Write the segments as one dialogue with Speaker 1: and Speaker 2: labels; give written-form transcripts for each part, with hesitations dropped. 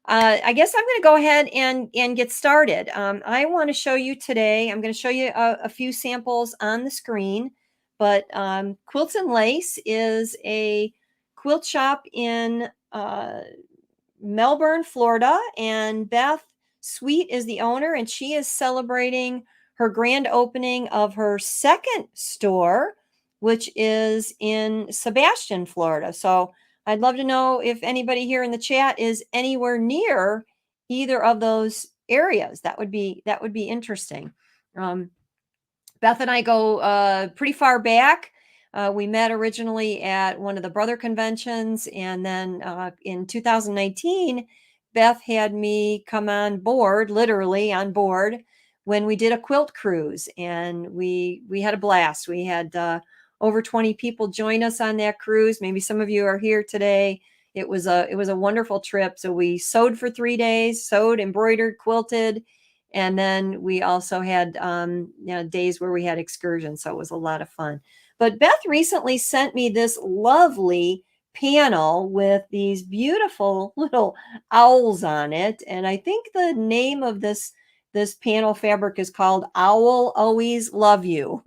Speaker 1: I guess I'm going to go ahead and get started. I want to show you today, I'm going to show you a few samples on the screen, but Quilts and Lace is a quilt shop in Melbourne, Florida, and Beth Sweet is the owner, and she is celebrating her grand opening of her second store, which is in Sabastian, Florida. So I'd love to know if anybody here in the chat is anywhere near either of those areas. That would be interesting. Um, Beth and I go pretty far back. We met originally at one of the brother conventions, and then in 2019, Beth had me come on board, literally on board, when we did a quilt cruise, and we had a blast. We had over 20 people join us on that cruise. Maybe some of you are here today. It was a wonderful trip. So we sewed for 3 days, sewed, embroidered, quilted, and then we also had days where we had excursions. So it was a lot of fun. But Beth recently sent me this lovely panel with these beautiful little owls on it. And I think the name of this panel fabric is called Owl Always Love You.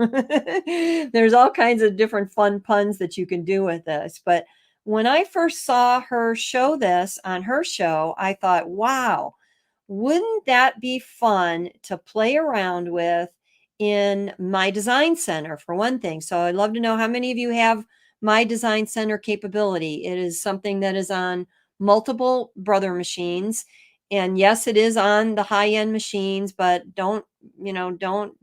Speaker 1: There's all kinds of different fun puns that you can do with this. But when I first saw her show this on her show, I thought, wow, wouldn't that be fun to play around with in my design center, for one thing? So I'd love to know how many of you have my design center capability. It is something that is on multiple brother machines. And yes, it is on the high-end machines, but don't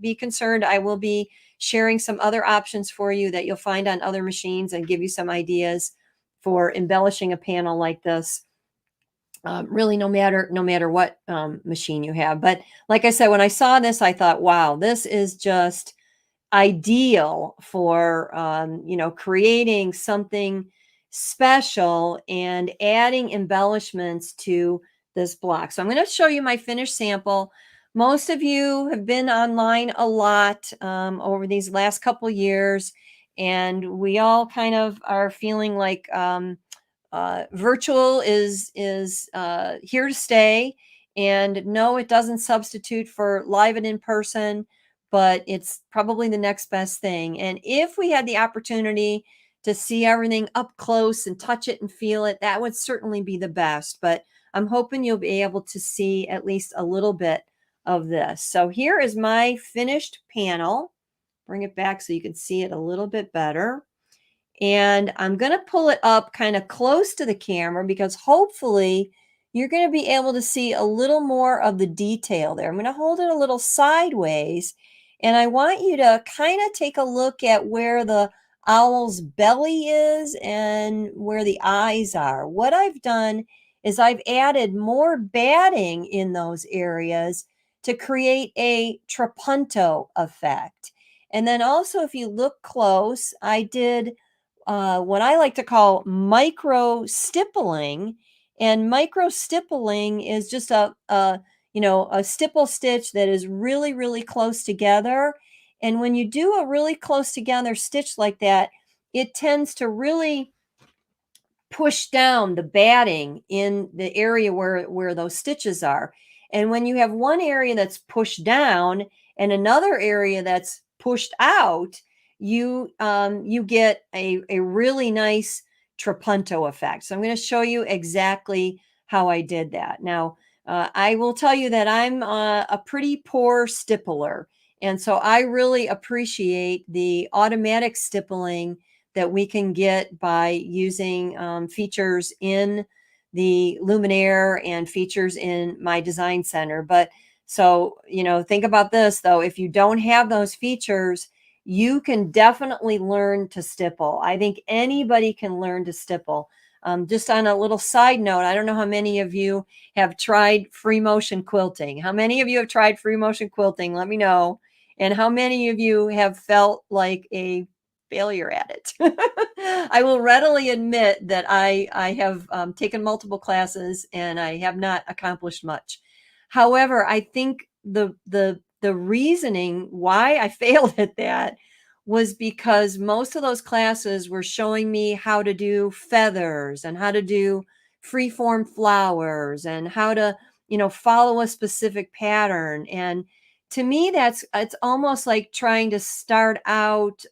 Speaker 1: be concerned. I will be sharing some other options for you that you'll find on other machines and give you some ideas for embellishing a panel like this. Really, no matter what machine you have. But like I said, when I saw this, I thought, wow, this is just ideal for creating something special and adding embellishments to this block. So I'm going to show you my finished sample. Most of you have been online a lot over these last couple years, and we all kind of are feeling like virtual is here to stay. And no, it doesn't substitute for live and in person, but it's probably the next best thing. And if we had the opportunity to see everything up close and touch it and feel it, that would certainly be the best. But I'm hoping you'll be able to see at least a little bit of this. So here is my finished panel. Bring it back so you can see it a little bit better. And I'm going to pull it up kind of close to the camera because hopefully you're going to be able to see a little more of the detail there. I'm going to hold it a little sideways, and I want you to kind of take a look at where the owl's belly is and where the eyes are. What I've done is I've added more batting in those areas to create a trapunto effect. And then also, if you look close, I did what I like to call micro stippling. And micro stippling is just a stipple stitch that is really, really close together. And when you do a really close together stitch like that, it tends to really push down the batting in the area where those stitches are. And when you have one area that's pushed down and another area that's pushed out, you get a really nice trapunto effect. So I'm going to show you exactly how I did that. Now, I will tell you that I'm a pretty poor stippler, and so I really appreciate the automatic stippling that we can get by using features in the Luminaire and features in my design center. But so, think about this though. If you don't have those features, you can definitely learn to stipple. I think anybody can learn to stipple. Just on a little side note, I don't know how many of you have tried free motion quilting. How many of you have tried free motion quilting? Let me know. And how many of you have felt like a failure at it? I will readily admit that I have taken multiple classes and I have not accomplished much. However, I think the reasoning why I failed at that was because most of those classes were showing me how to do feathers and how to do freeform flowers and how to, follow a specific pattern. And to me, it's almost like trying to start out,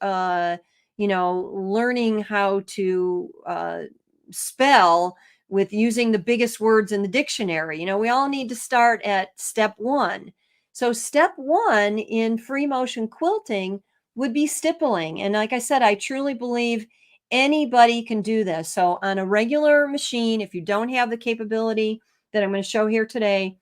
Speaker 1: learning how to spell with using the biggest words in the dictionary. We all need to start at step one. So step one in free motion quilting would be stippling. And like I said, I truly believe anybody can do this. So on a regular machine, if you don't have the capability that I'm going to show here today,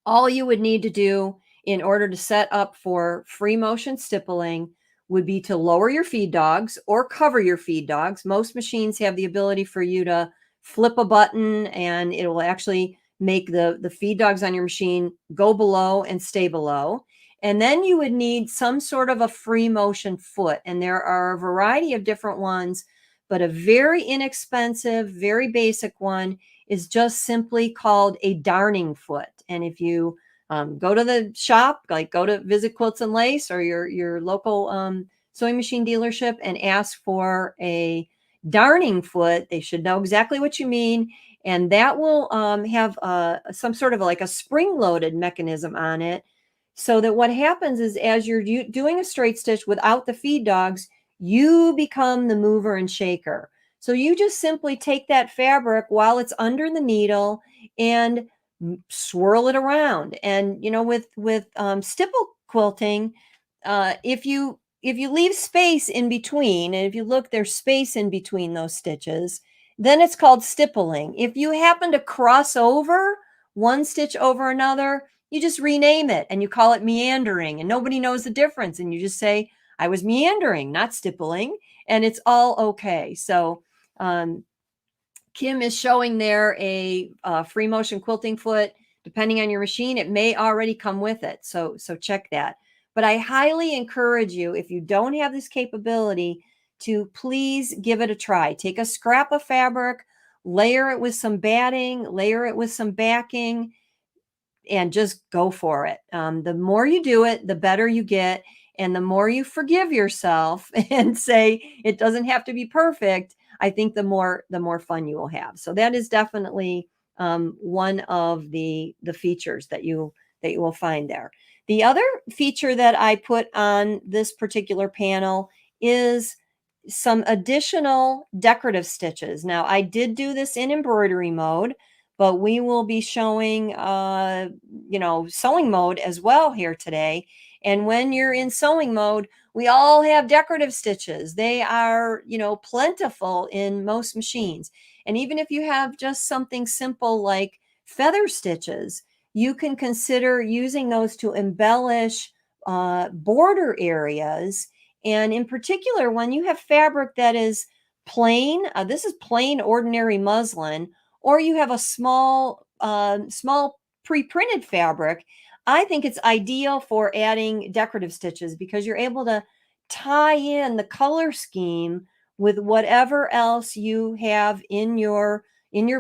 Speaker 1: all you would need to do in order to set up for free motion stippling would be to lower your feed dogs or cover your feed dogs. Most machines have the ability for you to flip a button and it will actually make the feed dogs on your machine go below and stay below. And then you would need some sort of a free motion foot. And there are a variety of different ones, but a very inexpensive, very basic one is just simply called a darning foot. And if you go to the shop, like go to Visit Quilts and Lace or your local sewing machine dealership and ask for a darning foot, they should know exactly what you mean. And that will have some sort of like a spring-loaded mechanism on it, so that what happens is as you're doing a straight stitch without the feed dogs, you become the mover and shaker. So you just simply take that fabric while it's under the needle and swirl it around. And with stipple quilting, if you leave space in between, and if you look, there's space in between those stitches, then it's called stippling. If you happen to cross over one stitch over another, you just rename it and you call it meandering, and nobody knows the difference. And you just say, I was meandering, not stippling, and it's all okay. So Kim is showing there a free motion quilting foot. Depending on your machine, it may already come with it. So check that. But I highly encourage you, if you don't have this capability, to please give it a try. Take a scrap of fabric, layer it with some batting, layer it with some backing, and just go for it. The more you do it, the better you get. And the more you forgive yourself and say it doesn't have to be perfect, I think the more fun you will have. So that is definitely one of the features that you will find there. The other feature that I put on this particular panel is some additional decorative stitches. Now, I did do this in embroidery mode, but we will be showing, sewing mode as well here today. And when you're in sewing mode, we all have decorative stitches. They are, plentiful in most machines. And even if you have just something simple like feather stitches, you can consider using those to embellish border areas. And in particular, when you have fabric that is plain, this is plain ordinary muslin, or you have a small pre-printed fabric, I think it's ideal for adding decorative stitches because you're able to tie in the color scheme with whatever else you have in your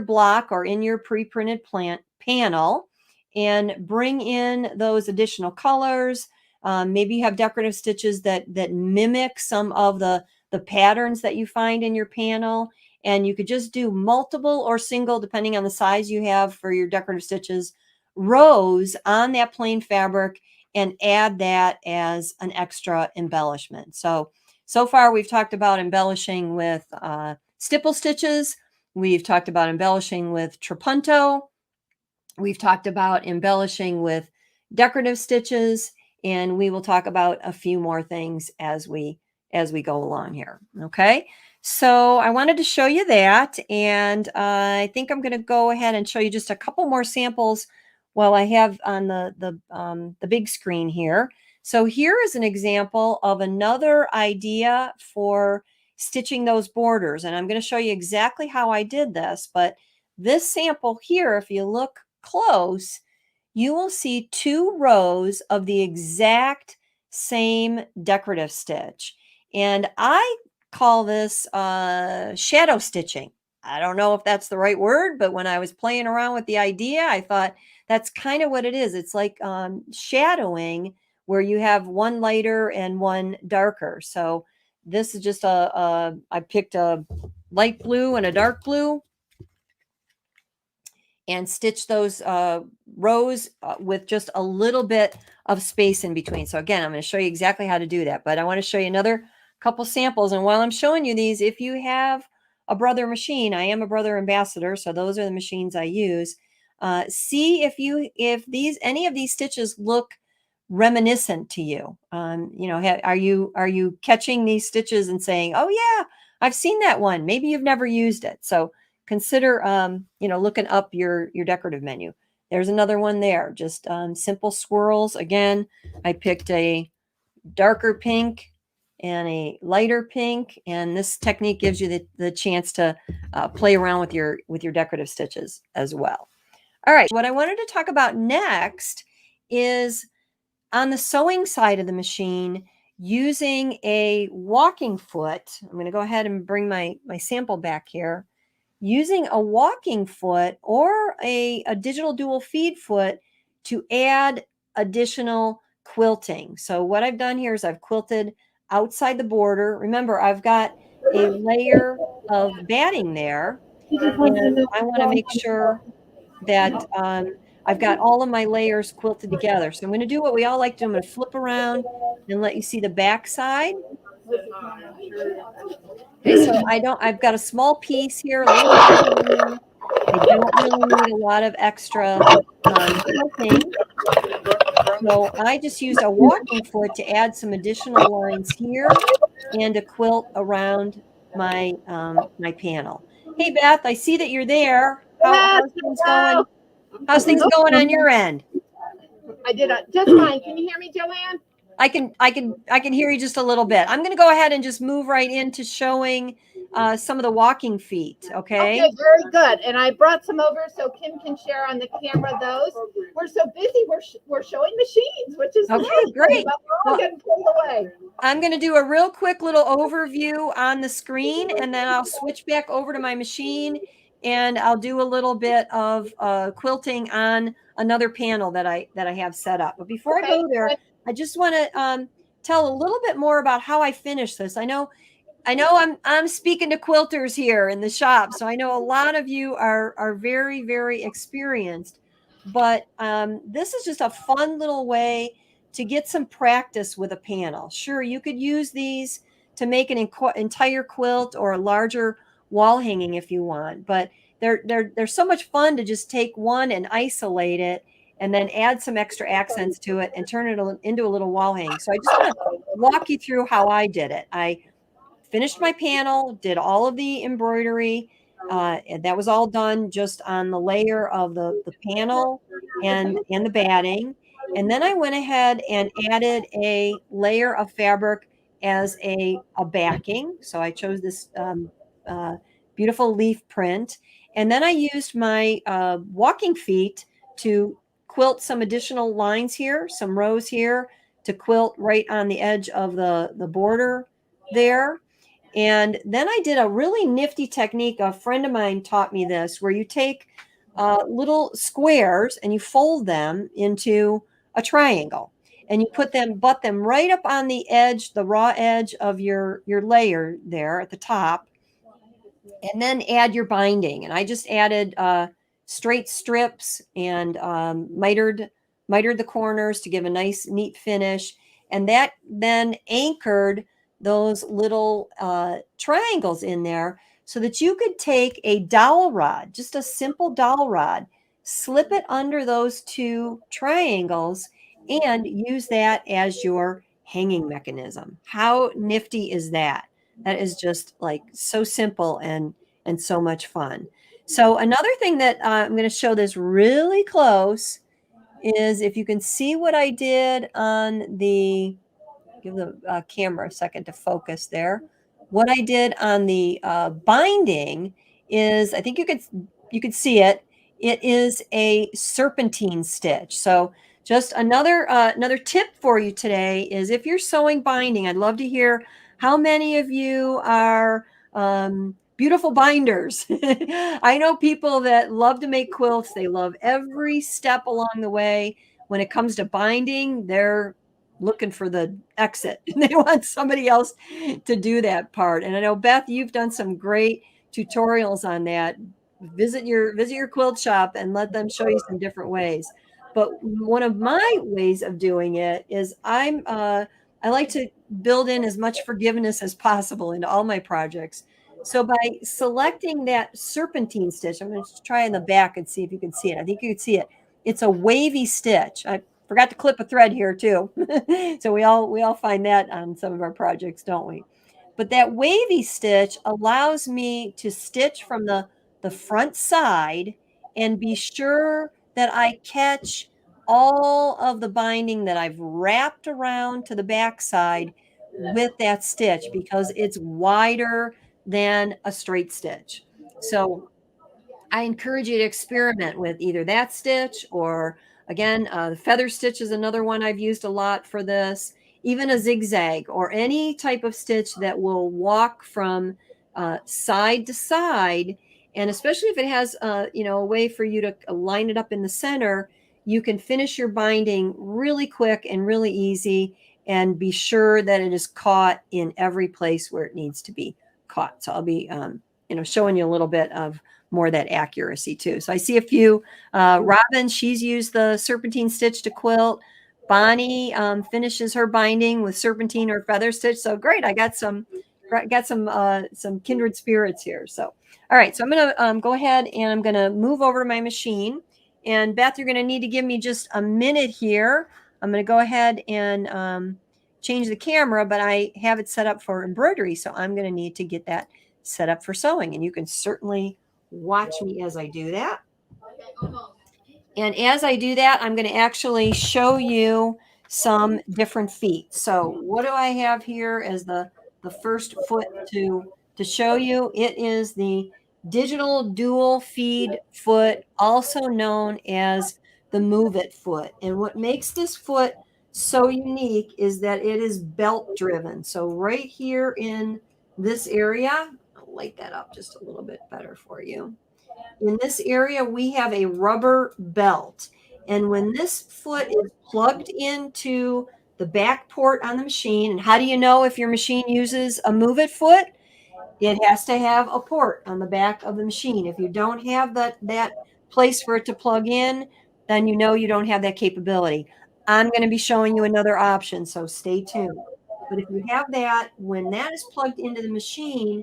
Speaker 1: block or in your pre-printed panel, and bring in those additional colors. Maybe you have decorative stitches that mimic some of the patterns that you find in your panel. And you could just do multiple or single, depending on the size you have for your decorative stitches, rows on that plain fabric and add that as an extra embellishment. So far we've talked about embellishing with stipple stitches. We've talked about embellishing with trapunto. We've talked about embellishing with decorative stitches, and we will talk about a few more things as we go along here. Okay. So I wanted to show you that, and I think I'm going to go ahead and show you just a couple more samples while I have on the big screen here. So here is an example of another idea for stitching those borders, and I'm going to show you exactly how I did this. But this sample here, if you look close, you will see 2 rows of the exact same decorative stitch. And I call this shadow stitching. I don't know if that's the right word, but when I was playing around with the idea, I thought that's kind of what it is. It's like shadowing, where you have one lighter and one darker. So this is just I picked a light blue and a dark blue, and stitch those rows with just a little bit of space in between. So again, I'm going to show you exactly how to do that, but I want to show you another couple samples. And while I'm showing you these, if you have a Brother machine, I am a Brother ambassador, so those are the machines I use. See if any of these stitches look reminiscent to you. You know, are you catching these stitches and saying, "Oh yeah, I've seen that one." Maybe you've never used it. So consider you know, looking up your decorative menu. There's another one there, just simple swirls. Again, I picked a darker pink and a lighter pink, and this technique gives you the chance to play around with your decorative stitches as well. All right, what I wanted to talk about next is on the sewing side of the machine, using a walking foot. I'm going to go ahead and bring my sample back here. Using a walking foot or a digital dual feed foot to add additional quilting. So what I've done here is I've quilted outside the border. Remember, I've got a layer of batting there, and I want to make sure that I've got all of my layers quilted together. So I'm going to do what we all like to do. I'm going to flip around and let you see the back side. Okay, so I've got a small piece here, a little bit tiny. I don't really need a lot of extra quilting. So I just used a walking foot to add some additional lines here and a quilt around my my panel. Hey Beth, I see that you're there.
Speaker 2: Yes,
Speaker 1: How's things
Speaker 2: hello.
Speaker 1: going? How's things going on your end?
Speaker 2: I did just fine. Can you hear me, Joanne?
Speaker 1: I can hear you just a little bit. I'm going to go ahead and just move right into showing some of the walking feet. Okay.
Speaker 2: Okay, very good. And I brought some over so Kim can share on the camera those. We're so busy. We're showing machines, which is
Speaker 1: Okay,
Speaker 2: nice,
Speaker 1: great.
Speaker 2: but we're all getting pulled away.
Speaker 1: I'm going to do a real quick little overview on the screen, and then I'll switch back over to my machine, and I'll do a little bit of quilting on another panel that I have set up. But before I go there, I just want to tell a little bit more about how I finished this. I know I'm speaking to quilters here in the shop, so I know a lot of you are very, very experienced. But this is just a fun little way to get some practice with a panel. Sure, you could use these to make an entire quilt or a larger wall hanging if you want, but they're so much fun to just take one and isolate it and then add some extra accents to it and turn it into a little wall hang. So I just want to walk you through how I did it. I finished my panel, did all of the embroidery. And that was all done just on the layer of the panel and the batting. And then I went ahead and added a layer of fabric as a backing. So I chose this uh, beautiful leaf print. And then I used my walking feet to quilt some additional lines here, some rows here to quilt right on the edge of the border there. And then I did a really nifty technique. A friend of mine taught me this, where you take little squares and you fold them into a triangle, and you butt them right up on the edge, the raw edge of your layer there at the top, and then add your binding. And I just added straight strips and mitered the corners to give a nice, neat finish. And that then anchored those little triangles in there so that you could take a dowel rod, just a simple dowel rod, slip it under those two triangles, and use that as your hanging mechanism. How nifty is that? That is just like so simple and so much fun. So another thing that I'm going to show this really close is if you can see what I did on the, give the camera a second to focus there. What I did on the binding is, I think you could see it. It is a serpentine stitch. So just another tip for you today is if you're sewing binding, I'd love to hear how many of you are beautiful binders. I know people that love to make quilts. They love every step along the way. When it comes to binding, they're looking for the exit. They want somebody else to do that part. And I know, Beth, you've done some great tutorials on that. visit your quilt shop and let them show you some different ways. But one of my ways of doing it is I like to build in as much forgiveness as possible into all my projects. So by selecting that serpentine stitch, I'm going to try in the back and see if you can see it. I think you can see it. It's a wavy stitch. I forgot to clip a thread here too. So we all find that on some of our projects, don't we? But that wavy stitch allows me to stitch from the front side and be sure that I catch all of the binding that I've wrapped around to the back side with that stitch because it's wider than a straight stitch. So I encourage you to experiment with either that stitch or, again, the feather stitch is another one I've used a lot for this, even a zigzag or any type of stitch that will walk from side to side. And especially if it has, a way for you to line it up in the center, you can finish your binding really quick and really easy and be sure that it is caught in every place where it needs to be caught. So I'll be, showing you a little bit of more of that accuracy too. So I see a few. Robin, she's used the serpentine stitch to quilt. Bonnie finishes her binding with serpentine or feather stitch. So great, I got some kindred spirits here. So all right, so I'm going to go ahead and I'm going to move over to my machine. And Beth, you're going to need to give me just a minute here. I'm going to go ahead and change the camera, but I have it set up for embroidery, so I'm going to need to get that set up for sewing. And you can certainly watch me as I do that. And as I do that, I'm going to actually show you some different feet. So what do I have here as the first foot to show you? It is the digital dual feed foot, also known as the Move It foot. And what makes this foot so unique is that it is belt driven. So right here in this area, I'll light that up just a little bit better for you. In this area, we have a rubber belt. And when this foot is plugged into the back port on the machine, and how do you know if your machine uses a Move It foot? It has to have a port on the back of the machine. If you don't have that place for it to plug in, then you know you don't have that capability. I'm going to be showing you another option, so stay tuned. But if you have that, when that is plugged into the machine,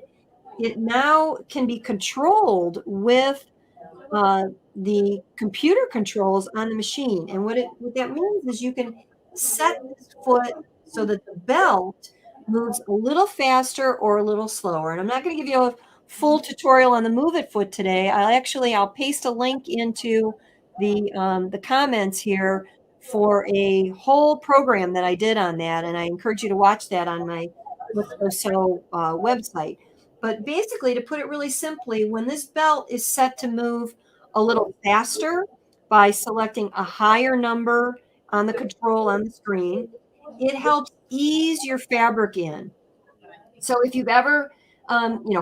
Speaker 1: it now can be controlled with the computer controls on the machine. And what that means is you can set this foot so that the belt moves a little faster or a little slower. And I'm not going to give you a full tutorial on the Move It foot today. I'll paste a link into the comments here for a whole program that I did on that. And I encourage you to watch that on my Let's Go Sew website. But basically, to put it really simply, when this belt is set to move a little faster by selecting a higher number on the control on the screen, it helps ease your fabric in. So if you've ever,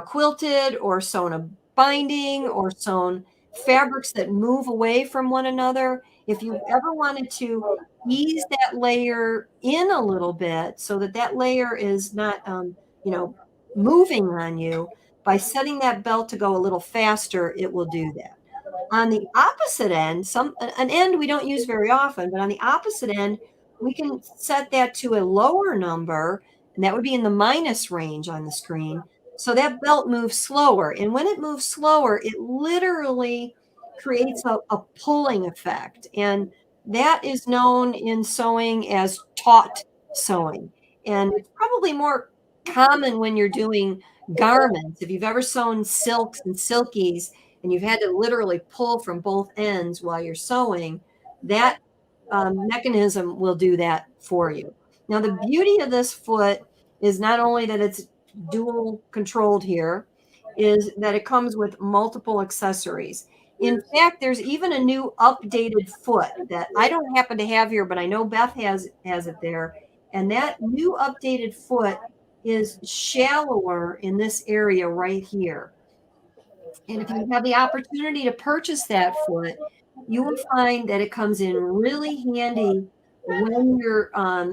Speaker 1: quilted or sewn a binding or sewn fabrics that move away from one another, if you've ever wanted to ease that layer in a little bit so that that layer is not, moving on you, by setting that belt to go a little faster, it will do that. On the opposite end, an end we don't use very often, but on the opposite end, we can set that to a lower number, and that would be in the minus range on the screen. So that belt moves slower. And when it moves slower, it literally creates a pulling effect. And that is known in sewing as taut sewing. And it's probably more common when you're doing garments. If you've ever sewn silks and silkies, and you've had to literally pull from both ends while you're sewing, that mechanism will do that for you. Now, the beauty of this foot is not only that it's dual controlled here, is that it comes with multiple accessories. In fact, there's even a new updated foot that I don't happen to have here, but I know Beth has it there. And that new updated foot is shallower in this area right here. And if you have the opportunity to purchase that foot, you will find that it comes in really handy when you're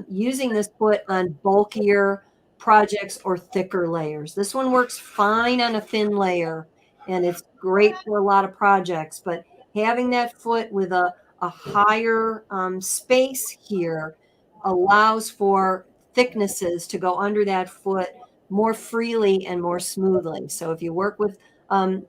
Speaker 1: using this foot on bulkier projects or thicker layers. This one works fine on a thin layer. and it's great for a lot of projects. But having that foot with a higher space here allows for thicknesses to go under that foot more freely and more smoothly. So if you work with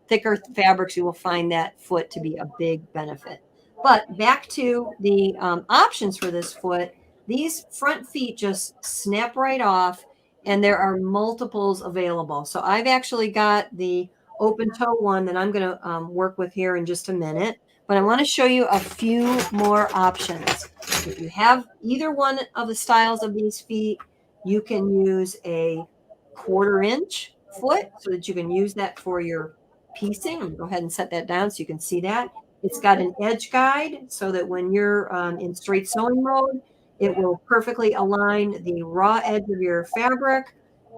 Speaker 1: thicker fabrics, you will find that foot to be a big benefit. But back to the options for this foot, these front feet just snap right off, and there are multiples available. So I've actually got the open toe one that I'm going to work with here in just a minute. But I want to show you a few more options. If you have either one of the styles of these feet, you can use a 1/4 inch foot so that you can use that for your piecing. I'm going to go ahead and set that down so you can see that. It's got an edge guide so that when you're in straight sewing mode, it will perfectly align the raw edge of your fabric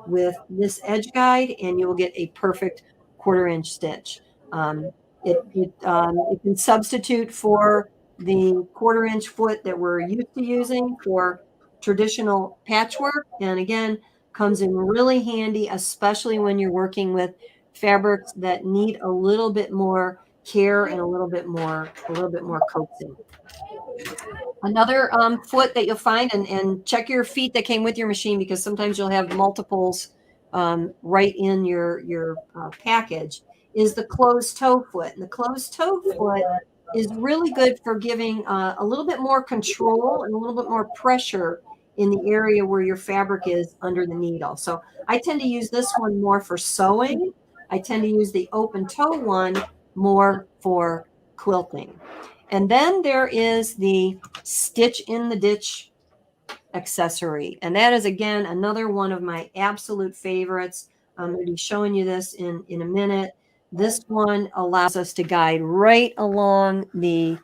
Speaker 1: with this edge guide, and you will get a perfect 1/4 inch stitch. It can substitute for the 1/4 inch foot that we're used to using for traditional patchwork. And again, comes in really handy, especially when you're working with fabrics that need a little bit more care and a little bit more coaxing. Another foot that you'll find, and check your feet that came with your machine, because sometimes you'll have multiples right in your package, is the closed toe foot. And the closed toe foot is really good for giving a little bit more control and a little bit more pressure in the area where your fabric is under the needle. So I tend to use this one more for sewing. I tend to use the open toe one more for quilting. And then there is the stitch in the ditch accessory. And that is, again, another one of my absolute favorites. I'm going to be showing you this in a minute. This one allows us to guide right along the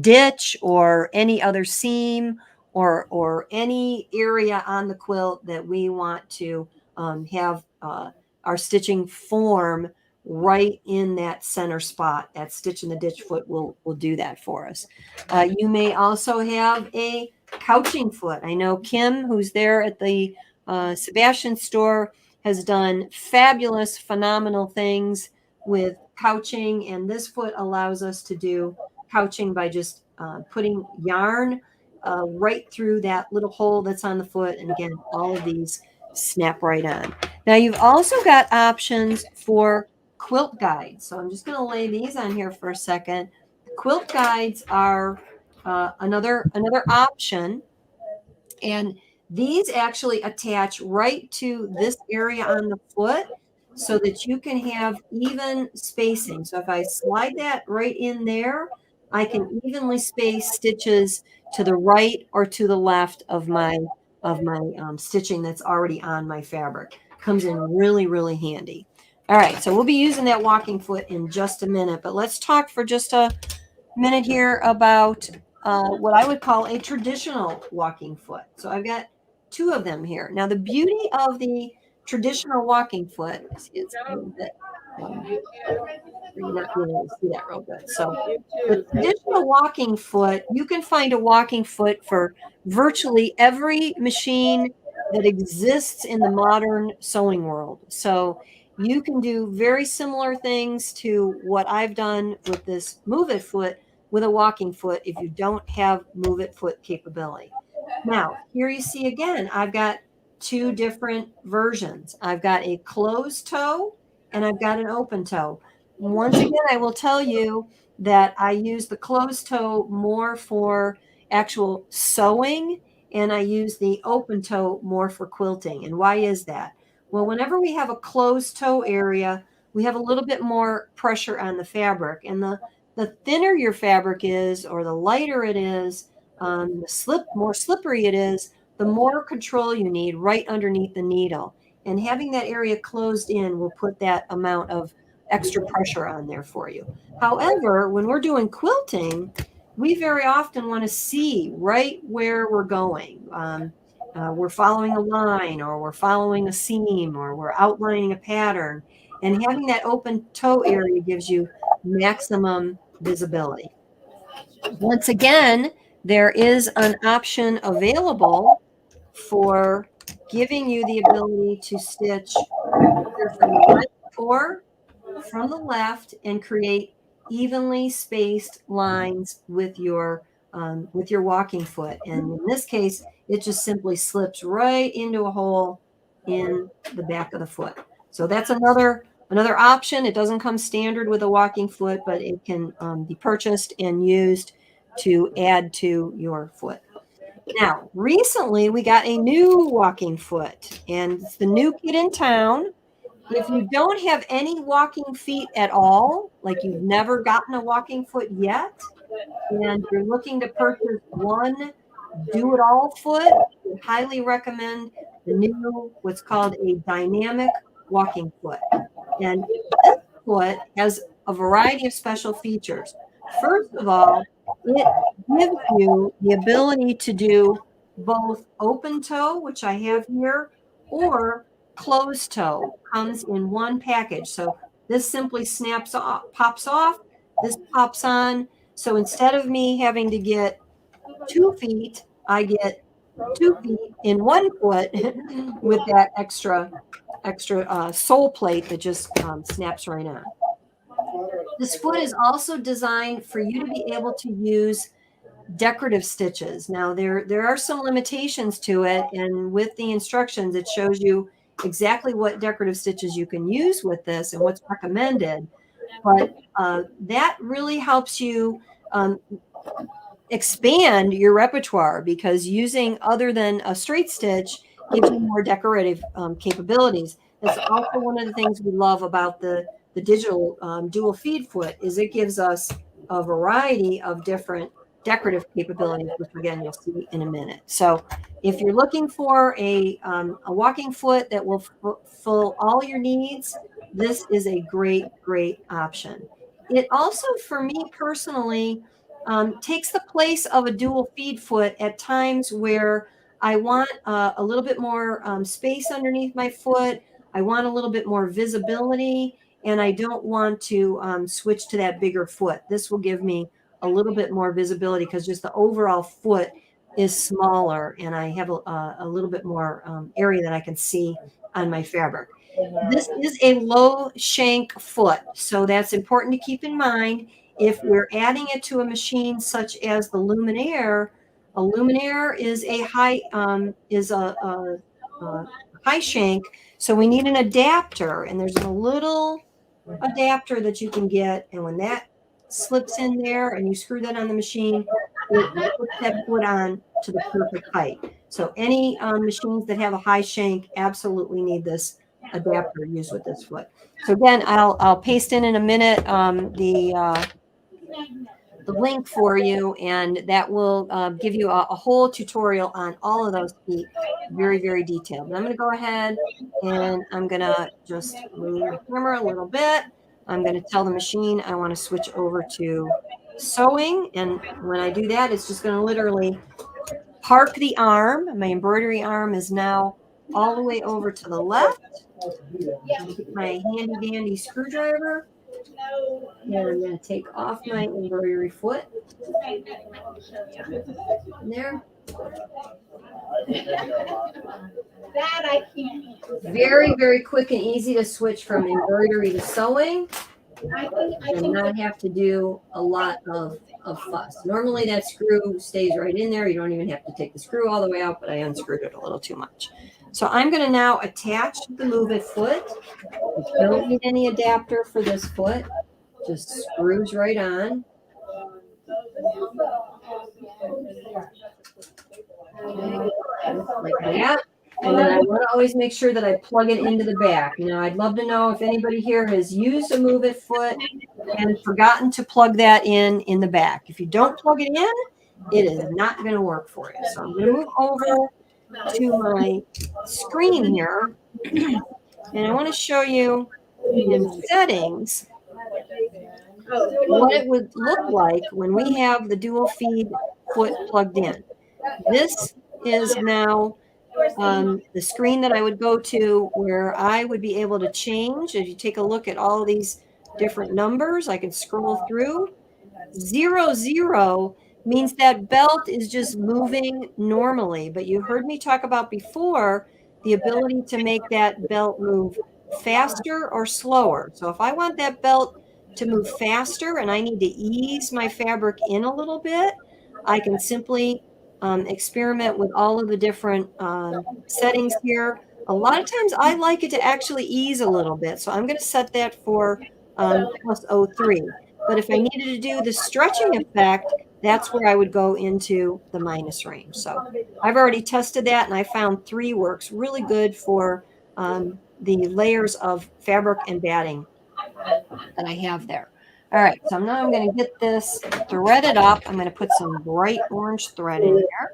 Speaker 1: ditch or any other seam or any area on the quilt that we want to have our stitching form right in that center spot. That stitch in the ditch foot will do that for us. You may also have a couching foot. I know Kim, who's there at the Sabastian store, has done fabulous, phenomenal things with couching, and this foot allows us to do couching by just putting yarn right through that little hole that's on the foot. And again, all of these snap right on. Now you've also got options for quilt guides. So I'm just going to lay these on here for a second. Quilt guides are another option, and these actually attach right to this area on the foot so that you can have even spacing. So if I slide that right in there, I can evenly space stitches to the right or to the left of my stitching that's already on my fabric. Comes in really, really handy. All right, so we'll be using that walking foot in just a minute, but let's talk for just a minute here about what I would call a traditional walking foot. So I've got two of them here. Now, the beauty of the traditional walking foot, see, it's a little bit, you're not being able to see that real good. So the traditional walking foot, you can find a walking foot for virtually every machine that exists in the modern sewing world. So you can do very similar things to what I've done with this Move It foot with a walking foot if you don't have Move It foot capability. Now, here you see again, I've got two different versions. I've got a closed toe and I've got an open toe. Once again, I will tell you that I use the closed toe more for actual sewing, and I use the open toe more for quilting. And why is that? Well, whenever we have a closed toe area, we have a little bit more pressure on the fabric. And the thinner your fabric is, or the lighter it is, the more slippery it is, the more control you need right underneath the needle. And having that area closed in will put that amount of extra pressure on there for you. However, when we're doing quilting, we very often want to see right where we're going. We're following a line, or we're following a seam, or we're outlining a pattern. And having that open toe area gives you maximum visibility. Once again, there is an option available for giving you the ability to stitch either from the right or from the left and create evenly spaced lines with your walking foot. And in this case, it just simply slips right into a hole in the back of the foot. So that's another option. It doesn't come standard with a walking foot, but it can be purchased and used to add to your foot. Now, recently we got a new walking foot, and it's the new kid in town. If you don't have any walking feet at all, like you've never gotten a walking foot yet, and you're looking to purchase one do-it-all foot, I would highly recommend the new, what's called a dynamic walking foot. And this foot has a variety of special features. First of all, it gives you the ability to do both open toe, which I have here, or closed toe. Comes in one package. So this simply snaps off, pops off, this pops on. So instead of me having to get 2 feet, I get 2 feet in one foot with that extra sole plate that just snaps right on. This foot is also designed for you to be able to use decorative stitches. Now there are some limitations to it, and with the instructions it shows you exactly what decorative stitches you can use with this and what's recommended. But that really helps you expand your repertoire, because using other than a straight stitch gives you more decorative capabilities. That's also one of the things we love about the digital dual feed foot, is it gives us a variety of different decorative capabilities, which again you'll see in a minute. So if you're looking for a walking foot that will fill all your needs, this is a great option. It also, for me personally, takes the place of a dual feed foot at times where I want a little bit more space underneath my foot. I want a little bit more visibility, and I don't want to switch to that bigger foot. This will give me a little bit more visibility because just the overall foot is smaller, and I have a little bit more area that I can see on my fabric. This is a low shank foot, so that's important to keep in mind. If we're adding it to a machine such as the Luminaire, a Luminaire is a high shank, so we need an adapter, and there's a little adapter that you can get, and when that slips in there and you screw that on the machine, it puts that foot on to the perfect height. So any machines that have a high shank absolutely need this adapter used with this foot. So again, I'll paste in a minute the link for you, and that will give you a whole tutorial on all of those feet, very detailed. And I'm going to go ahead and I'm going to just move the camera a little bit. I'm going to tell the machine I want to switch over to sewing, and when I do that, it's just going to literally park the arm. My embroidery arm is now all the way over to the left. Get my handy dandy screwdriver, and I'm going to take off my embroidery foot. And there.
Speaker 2: That I can't.
Speaker 1: Very quick and easy to switch from embroidery to sewing, and not have to do a lot of fuss. Normally that screw stays right in there. You don't even have to take the screw all the way out, but I unscrewed it a little too much. So I'm going to now attach the Move It foot. You don't need any adapter for this foot. Just screws right on. Okay, like that. And then I want to always make sure that I plug it into the back. Now, I'd love to know if anybody here has used a Move It foot and forgotten to plug that in the back. If you don't plug it in, it is not going to work for you. So I'm going to move over to my screen here, and I want to show you in settings what it would look like when we have the dual feed foot plugged in. This is now the screen that I would go to where I would be able to change. If you take a look at all these different numbers, I can scroll through. 00 means that belt is just moving normally, but you heard me talk about before the ability to make that belt move faster or slower. So if I want that belt to move faster and I need to ease my fabric in a little bit, I can simply experiment with all of the different settings here. A lot of times I like it to actually ease a little bit. So I'm going to set that for plus 03. But if I needed to do the stretching effect, that's where I would go into the minus range. So I've already tested that, and I found 3 works really good for the layers of fabric and batting that I have there. All right, so now I'm going to get this threaded up. I'm going to put some bright orange thread in here.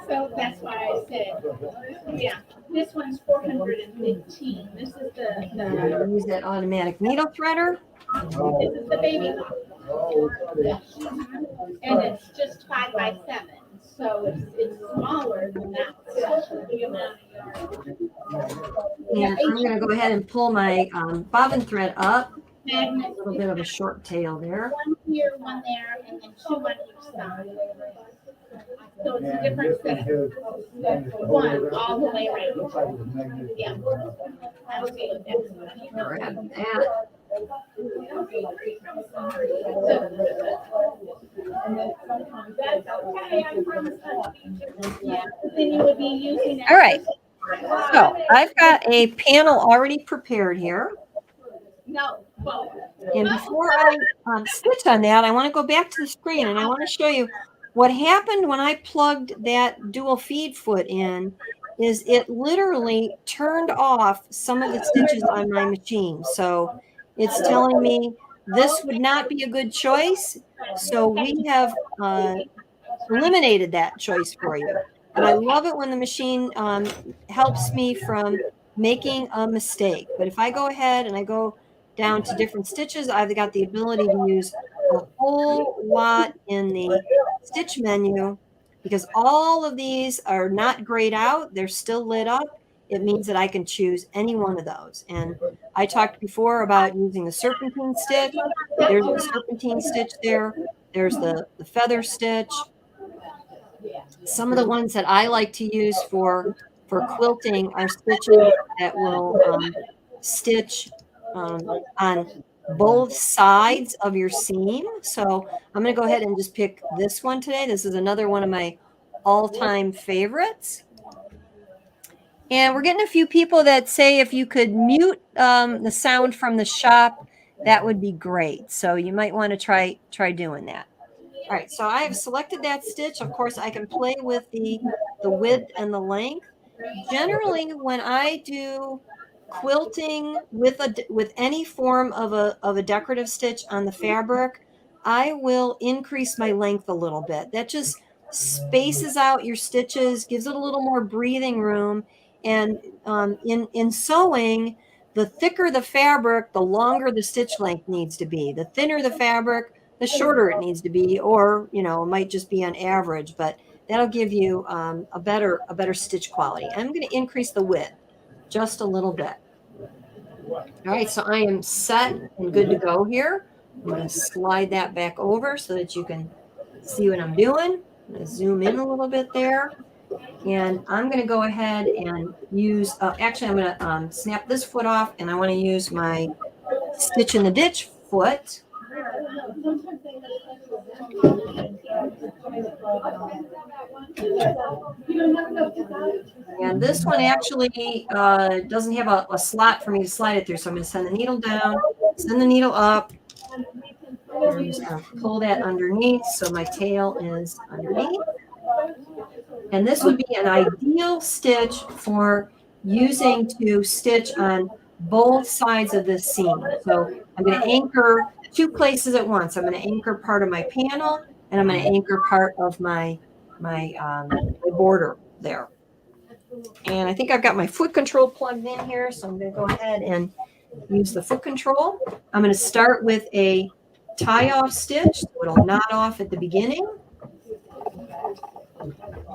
Speaker 2: So that's why I said, yeah, this one's 415. This is the
Speaker 1: Use that automatic needle threader.
Speaker 2: this is the baby one. And it's just 5 by 7. So it's smaller than that.
Speaker 1: And I'm going to go ahead and pull my bobbin thread up. A
Speaker 2: Magnets.
Speaker 1: little bit of a short tail there.
Speaker 2: One here, one there, and then 2 on each side. So it's a different setup. One all the way around. Yeah. Okay.
Speaker 1: Grab that.
Speaker 2: Yeah. Then you would be using it.
Speaker 1: All right. So I've got a panel already prepared here.
Speaker 2: No.
Speaker 1: And before I stitch on that, I want to go back to the screen and I want to show you what happened when I plugged that dual feed foot in. Is it literally turned off some of the stitches on my machine. So it's telling me this would not be a good choice. So we have eliminated that choice for you. And I love it when the machine helps me from making a mistake. But if I go ahead and I go down to different stitches, I've got the ability to use a whole lot in the stitch menu. Because all of these are not grayed out, they're still lit up. It means that I can choose any one of those. And I talked before about using the serpentine stitch. There's the serpentine stitch there. There's the feather stitch. Some of the ones that I like to use for quilting are stitches that will stitch on both sides of your seam. So I'm going to go ahead and just pick this one today. This is another one of my all-time favorites. And we're getting a few people that say if you could mute the sound from the shop, that would be great. So you might want to try doing that. All right, so I have selected that stitch. Of course, I can play with the width and the length. Generally, when I do quilting with any form of a decorative stitch on the fabric, I will increase my length a little bit. That just spaces out your stitches, gives it a little more breathing room. And in sewing, the thicker the fabric, the longer the stitch length needs to be. The thinner the fabric, the shorter it needs to be, or it might just be on average, but that'll give you a better stitch quality. I'm going to increase the width just a little bit. All right, so I am set and good to go here. I'm going to slide that back over so that you can see what I'm doing. I'm going to zoom in a little bit there. And I'm going to go ahead and use, actually I'm going to snap this foot off, and I want to use my stitch in the ditch foot. And this one actually doesn't have a slot for me to slide it through. So I'm going to send the needle down, send the needle up. I'm just going to pull that underneath so my tail is underneath. And this would be an ideal stitch for using to stitch on both sides of the seam. So I'm going to anchor 2 places at once. I'm going to anchor part of my panel, and I'm going to anchor part of my border there. And I think I've got my foot control plugged in here, so I'm going to go ahead and use the foot control. I'm going to start with a tie-off stitch, so it'll knot off at the beginning.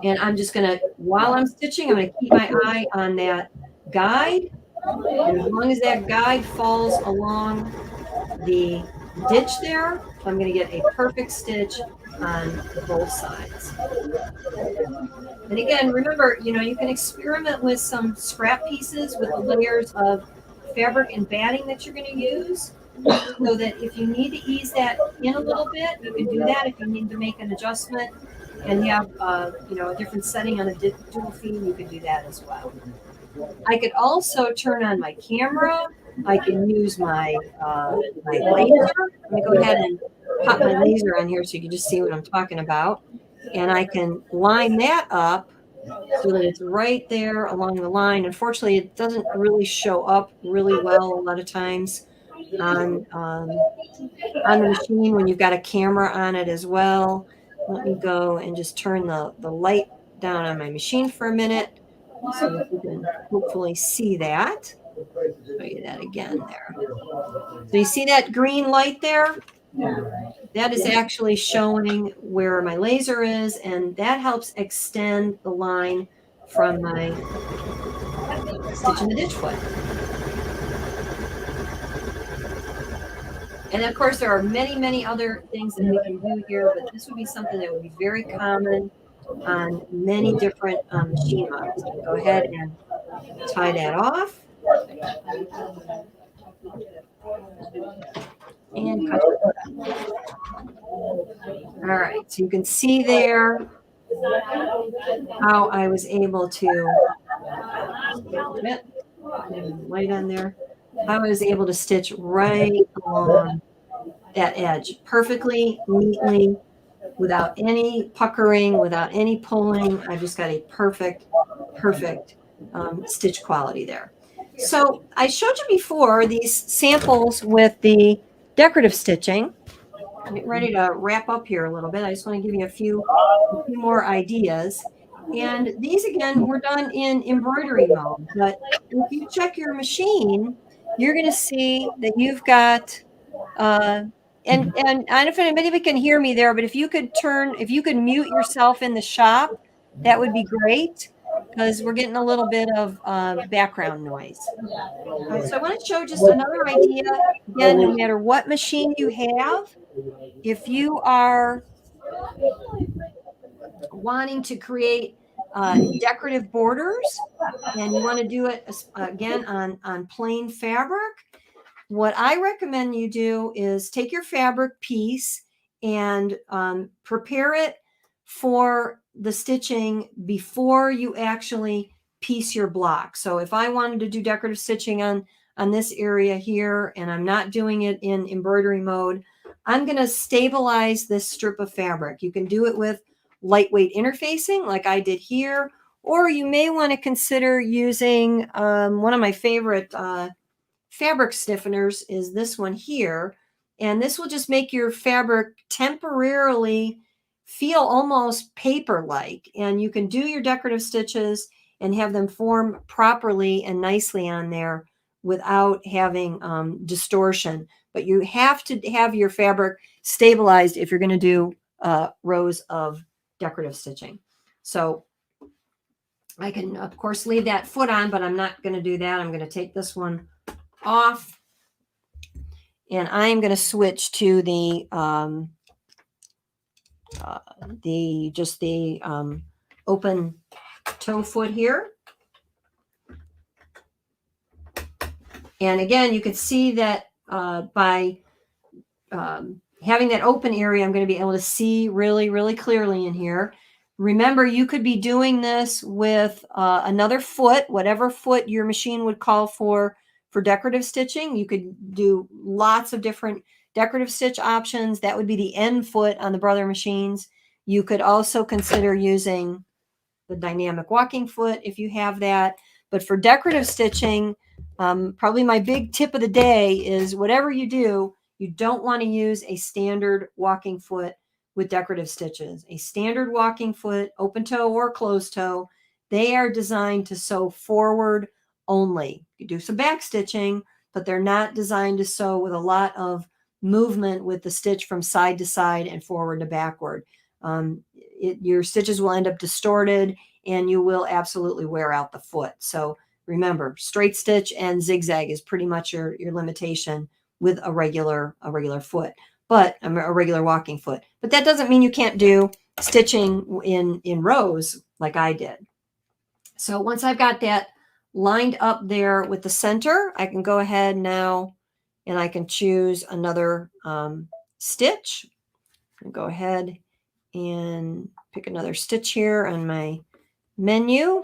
Speaker 1: And I'm just going to, while I'm stitching, I'm going to keep my eye on that guide. And as long as that guide falls along the ditch there. I'm going to get a perfect stitch on both sides. And again, remember, you know, you can experiment with some scrap pieces with the layers of fabric and batting that you're going to use, so that if you need to ease that in a little bit, you can do that. If you need to make an adjustment and you have, you know, a different setting on a dual feed, you can do that as well. I could also turn on my camera. I can use my laser. Let me go ahead and pop my laser on here so you can just see what I'm talking about. And I can line that up so that it's right there along the line. Unfortunately, it doesn't really show up really well a lot of times on the machine when you've got a camera on it as well. Let me go and just turn the light down on my machine for a minute so that you can hopefully see that. Show you that again there. So you see that green light there? That is actually showing where my laser is, and that helps extend the line from my stitch in the ditch foot. And of course, there are many, many other things that we can do here, but this would be something that would be very common on many different machine models. So go ahead and tie that off. And cut it. All right, so you can see there how I was able to light on there. How I was able to stitch right along that edge perfectly, neatly, without any puckering, without any pulling. I just got a perfect stitch quality there. So I showed you before these samples with the decorative stitching. I'm getting ready to wrap up here a little bit. I just want to give you a few more ideas. And these, again, were done in embroidery mode. But if you check your machine, you're going to see that you've got, and I don't know if anybody can hear me there, but if you could mute yourself in the shop, that would be great, because we're getting a little bit of background noise. So I want to show just another idea. Again, no matter what machine you have, if you are wanting to create decorative borders and you want to do it again on plain fabric, what I recommend you do is take your fabric piece and prepare it for the stitching before you actually piece your block. So if I wanted to do decorative stitching on this area here and I'm not doing it in embroidery mode, I'm going to stabilize this strip of fabric. You can do it with lightweight interfacing like I did here, or you may want to consider using one of my favorite fabric stiffeners is this one here. And this will just make your fabric temporarily feel almost paper-like. And you can do your decorative stitches and have them form properly and nicely on there without having distortion. But you have to have your fabric stabilized if you're going to do rows of decorative stitching. So I can, of course, leave that foot on, but I'm not going to do that. I'm going to take this one off, and I'm going to switch to the open toe foot here. And again, you can see that by having that open area, I'm going to be able to see really, really clearly in here. Remember, you could be doing this with another foot, whatever foot your machine would call for decorative stitching. You could do lots of different decorative stitch options. That would be the end foot on the Brother machines. You could also consider using the dynamic walking foot if you have that. But for decorative stitching, probably my big tip of the day is whatever you do, you don't want to use a standard walking foot with decorative stitches. A standard walking foot, open toe or closed toe, they are designed to sew forward only. You do some back stitching, but they're not designed to sew with a lot of movement with the stitch from side to side and forward to backward. Your stitches will end up distorted and you will absolutely wear out the foot. So remember, straight stitch and zigzag is pretty much your limitation with a regular foot, but a regular walking foot. But that doesn't mean you can't do stitching in rows like I did. So once I've got that lined up there with the center, I can go ahead now and I can choose another stitch. I'll go ahead and pick another stitch here on my menu.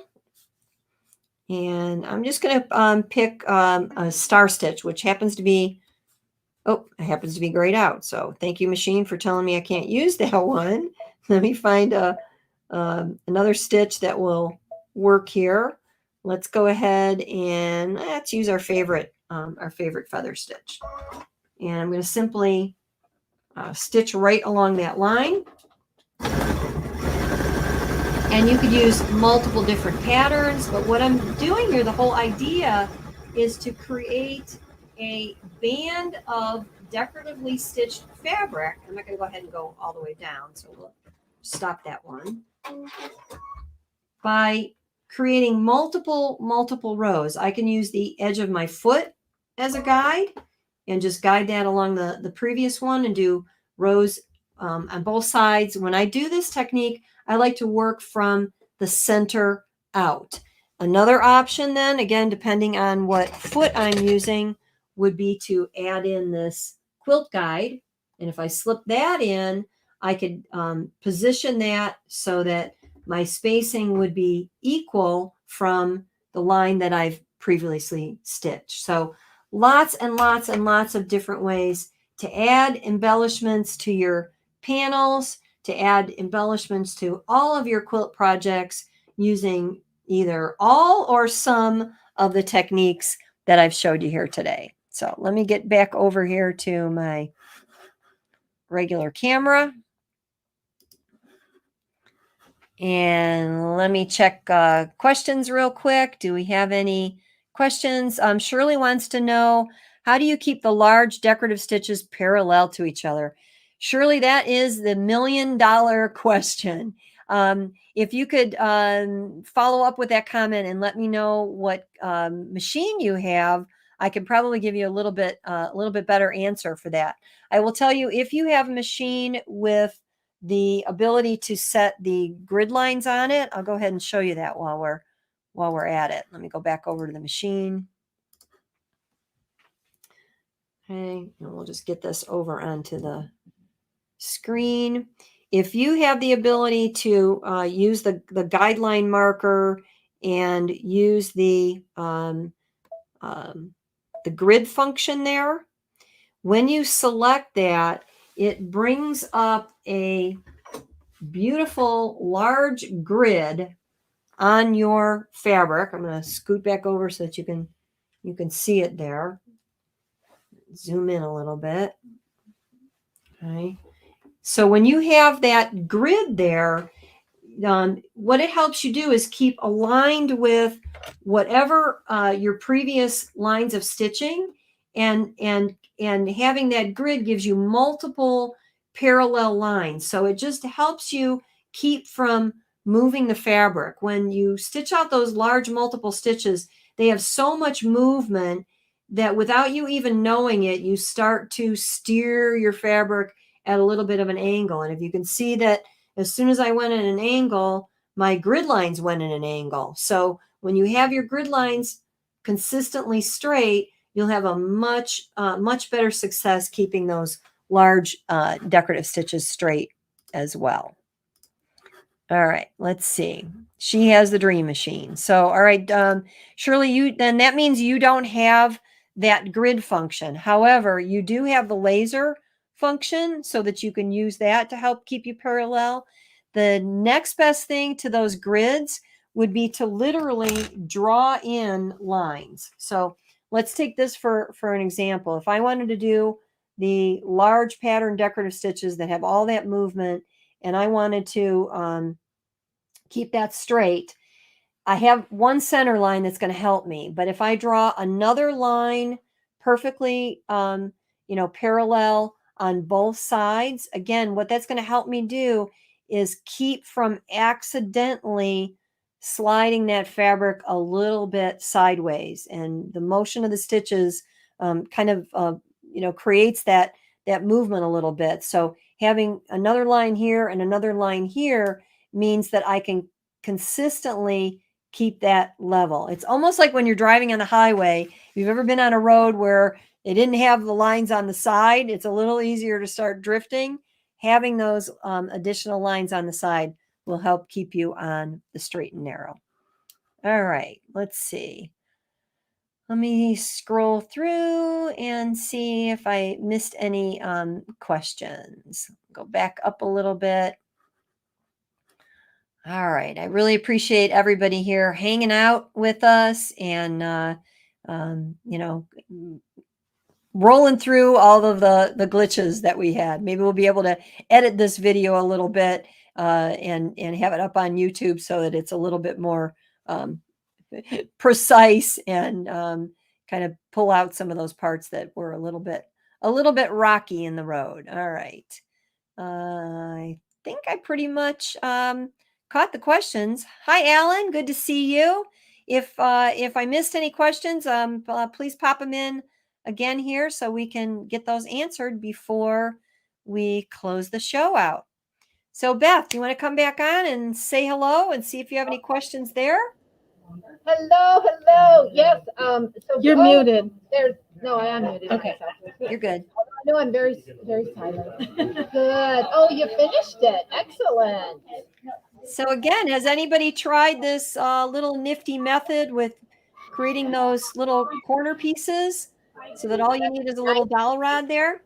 Speaker 1: And I'm just going to pick a star stitch, which happens to be, oh, it happens to be grayed out. So thank you, machine, for telling me I can't use that one. Let me find another stitch that will work here. Let's go ahead and let's use our favorite feather stitch. And I'm going to simply stitch right along that line. And you could use multiple different patterns, but what I'm doing here, the whole idea is to create a band of decoratively stitched fabric. I'm not going to go ahead and go all the way down, so we'll stop that one. By creating multiple rows, I can use the edge of my foot as a guide and just guide that along the previous one and do rows on both sides. When I do this technique, I like to work from the center out. Another option then, again, depending on what foot I'm using, would be to add in this quilt guide. And if I slip that in, I could position that so that my spacing would be equal from the line that I've previously stitched. So lots and lots and lots of different ways to add embellishments to your panels, to add embellishments to all of your quilt projects using either all or some of the techniques that I've showed you here today. So let me get back over here to my regular camera. And let me check questions real quick. Do we have any questions? Shirley wants to know, how do you keep the large decorative stitches parallel to each other? Shirley, that is the $1 million question. If you could follow up with that comment and let me know what machine you have, I could probably give you a little bit better answer for that. I will tell you, if you have a machine with the ability to set the grid lines on it, I'll go ahead and show you that while we're at it. Let me go back over to the machine. Okay, and we'll just get this over onto the screen. If you have the ability to use the guideline marker and use the grid function there, when you select that, it brings up a beautiful large grid on your fabric. I'm going to scoot back over so that you can see it there. Zoom in a little bit. Okay. So when you have that grid there, what it helps you do is keep aligned with whatever your previous lines of stitching, and having that grid gives you multiple parallel lines. So it just helps you keep from moving the fabric. When you stitch out those large multiple stitches, they have so much movement that without you even knowing it, you start to steer your fabric at a little bit of an angle. And if you can see that as soon as I went in an angle, my grid lines went in an angle. So when you have your grid lines consistently straight, you'll have a much better success keeping those large decorative stitches straight as well. All right, let's see. She has the dream machine. So, all right, Shirley, then that means you don't have that grid function. However, you do have the laser function so that you can use that to help keep you parallel. The next best thing to those grids would be to literally draw in lines. So let's take this for an example. If I wanted to do the large pattern decorative stitches that have all that movement, and I wanted to keep that straight, I have one center line that's going to help me. But if I draw another line perfectly, parallel on both sides, again, what that's going to help me do is keep from accidentally sliding that fabric a little bit sideways. And the motion of the stitches kind of creates that movement a little bit. So having another line here and another line here means that I can consistently keep that level. It's almost like when you're driving on the highway. If you've ever been on a road where they didn't have the lines on the side, it's a little easier to start drifting. Having those additional lines on the side will help keep you on the straight and narrow. All right, let's see. Let me scroll through and see if I missed any questions. Go back up a little bit. All right. I really appreciate everybody here hanging out with us and, rolling through all of the glitches that we had. Maybe we'll be able to edit this video a little bit and have it up on YouTube so that it's a little bit more precise and kind of pull out some of those parts that were a little bit rocky in the road. All right. I think I pretty much caught the questions. Hi, Alan. Good to see you. If I missed any questions, please pop them in again here so we can get those answered before we close the show out. So, Beth, you want to come back on and say hello and see if you have any questions there?
Speaker 2: Hello. Yes. So
Speaker 3: You're muted.
Speaker 2: No, I am muted.
Speaker 3: Okay.
Speaker 1: You're good.
Speaker 2: No, I'm very silent. Good. Oh, you finished it. Excellent.
Speaker 1: So again, has anybody tried this little nifty method with creating those little corner pieces so that all you need is a little dowel rod there?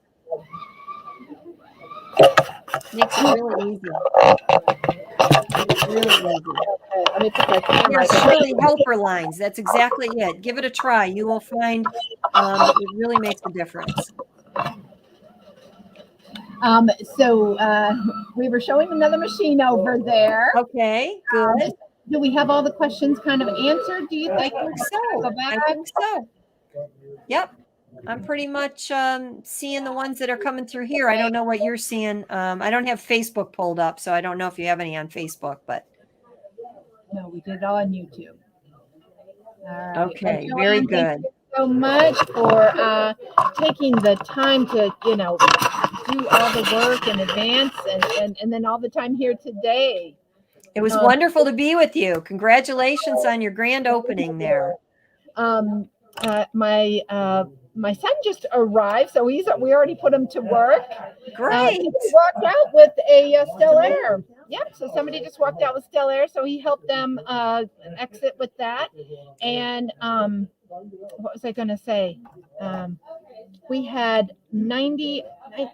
Speaker 1: Makes it really easy. Really easy.
Speaker 2: Let me put my camera.
Speaker 1: Yes, Shirley, helper lines. That's exactly it. Give it a try. You will find it really makes a difference.
Speaker 2: So we were showing another machine over there.
Speaker 1: Okay, good.
Speaker 2: Do we have all the questions kind of answered? Do you think?
Speaker 1: I think so.
Speaker 2: Go back.
Speaker 1: I think so. Yep. I'm pretty much seeing the ones that are coming through here. I don't know what you're seeing. I don't have Facebook pulled up, so I don't know if you have any on Facebook, but.
Speaker 2: No, we did it all on YouTube. All right.
Speaker 1: Okay,
Speaker 2: Joanne,
Speaker 1: very
Speaker 2: thank
Speaker 1: good.
Speaker 2: you so much for taking the time to, do all the work in advance and then all the time here today.
Speaker 1: It was wonderful to be with you. Congratulations on your grand opening there.
Speaker 2: My son just arrived, so we already put him to work.
Speaker 1: Great.
Speaker 2: He walked out with a Still Air. Yep. So somebody just walked out with Still Air, so he helped them exit with that. And what was I going to say? We had 90.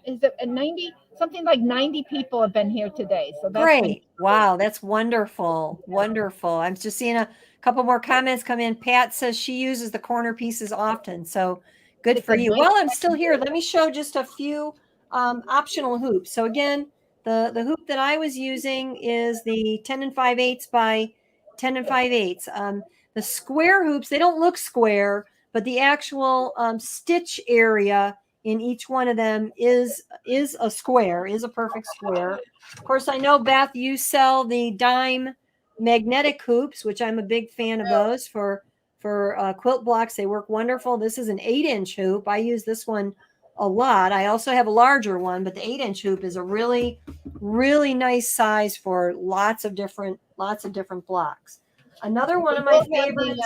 Speaker 2: Is it 90? Something like 90 people have been here today. So that's
Speaker 1: great. Wow, that's wonderful. Wonderful. I'm just seeing a couple more comments come in. Pat says she uses the corner pieces often. So good for you. While I'm still here, let me show just a few optional hoops. So again, the hoop that I was using is the 10 5/8 by 10 5/8. The square hoops, they don't look square, but the actual stitch area in each one of them is a square, is a perfect square. Of course, I know, Beth, you sell the dime magnetic hoops, which I'm a big fan of those for quilt blocks. They work wonderful. This is an 8-inch hoop. I use this one a lot. I also have a larger one, but the 8-inch hoop is a really, really nice size for lots of different blocks. Another one of my favorites.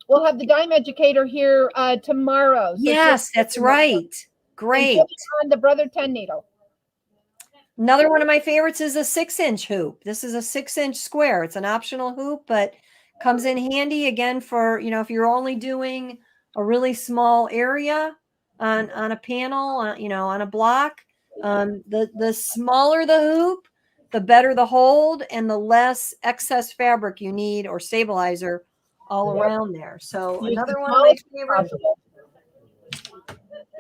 Speaker 2: We'll have the dime educator here tomorrow. So
Speaker 1: yes, that's right. Great.
Speaker 2: On the Brother 10 needle.
Speaker 1: Another one of my favorites is a 6-inch hoop. This is a 6-inch square. It's an optional hoop, but comes in handy again for, if you're only doing a really small area on a panel, on a block. The smaller the hoop, the better the hold and the less excess fabric you need or stabilizer all around there. So another one of my favorites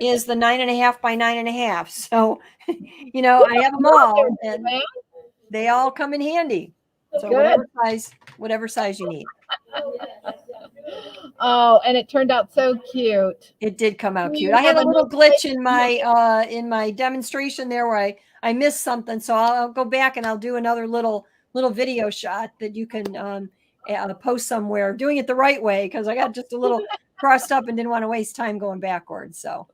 Speaker 1: is the 9.5 by 9.5. So, I have them all and they all come in handy. So whatever size you need.
Speaker 2: Oh, and it turned out so cute.
Speaker 1: It did come out cute. I had a little glitch in my demonstration there where I missed something. So I'll go back and I'll do another little video shot that you can post somewhere, doing it the right way, because I got just a little crossed up and didn't want to waste time going backwards. So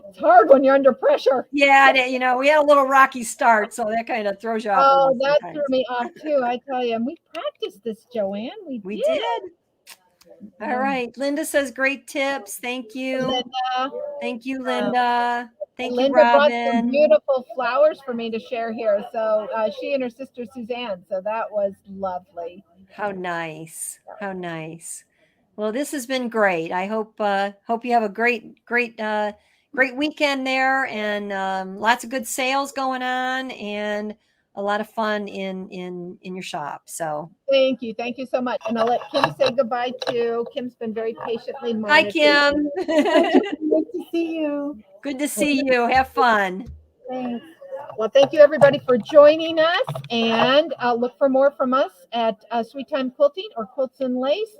Speaker 2: It's hard when you're under pressure.
Speaker 1: Yeah, you know, we had a little rocky start, so that kind of throws you off a
Speaker 2: Oh,
Speaker 1: little
Speaker 2: that threw
Speaker 1: sometimes.
Speaker 2: me off too, I tell you. And we practiced this, Joanne. We
Speaker 1: We
Speaker 2: did.
Speaker 1: did. All right. Linda says great tips. Thank you.
Speaker 2: Linda,
Speaker 1: Thank you, Linda. Thank you,
Speaker 2: Linda brought some
Speaker 1: Robin.
Speaker 2: beautiful flowers for me to share here. So she and her sister Suzanne. So that was lovely.
Speaker 1: How nice. How nice. Well, this has been great. I hope you have a great weekend there, and lots of good sales going on, and a lot of fun in your shop. So
Speaker 2: Thank you. Thank you so much. And I'll let Kim say goodbye too. Kim's been very patiently
Speaker 1: hi,
Speaker 2: monitoring.
Speaker 1: Kim.
Speaker 2: Good to see you.
Speaker 1: Good to see you. Have fun.
Speaker 2: Thanks. Well, thank you everybody for joining us, and look for more from us at Sweet Time Quilting or Quilts and Lace.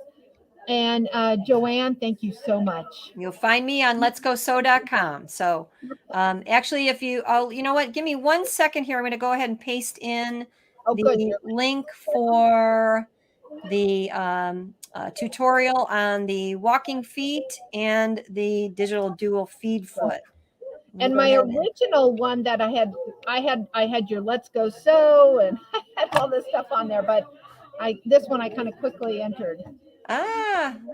Speaker 2: And Joanne, thank you so much.
Speaker 1: You'll find me on letsgosew.com. So actually, if you, you know what, give me 1 second here. I'm going to go ahead and paste in the link for the tutorial on the walking feet and the digital dual feed foot.
Speaker 2: And my original one that I had your Let's Go Sew, and I had all this stuff on there, but this one I kind of quickly entered.
Speaker 1: All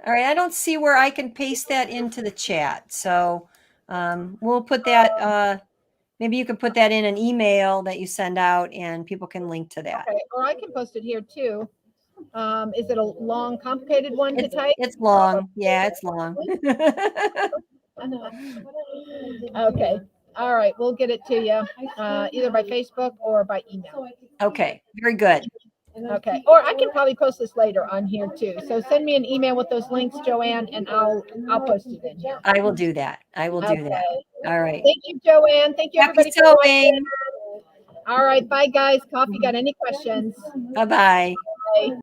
Speaker 1: right. I don't see where I can paste that into the chat. So we'll put that, maybe you can put that in an email that you send out and people can link to that.
Speaker 2: Okay, or I can post it here too. Is it a long, complicated one to type?
Speaker 1: It's long. Yeah, it's long.
Speaker 2: Okay. All right. We'll get it to you either by Facebook or by email.
Speaker 1: Okay. Very good.
Speaker 2: Okay. Or I can probably post this later on here too. So send me an email with those links, Joanne, and I'll post it in here.
Speaker 1: I will do that. I will do that. All right.
Speaker 2: Thank you, Joanne. Thank you,
Speaker 1: Happy
Speaker 2: everybody. For
Speaker 1: sewing.
Speaker 2: all right. Bye, guys. Coffee, got any questions?
Speaker 1: Bye-bye.
Speaker 2: Bye.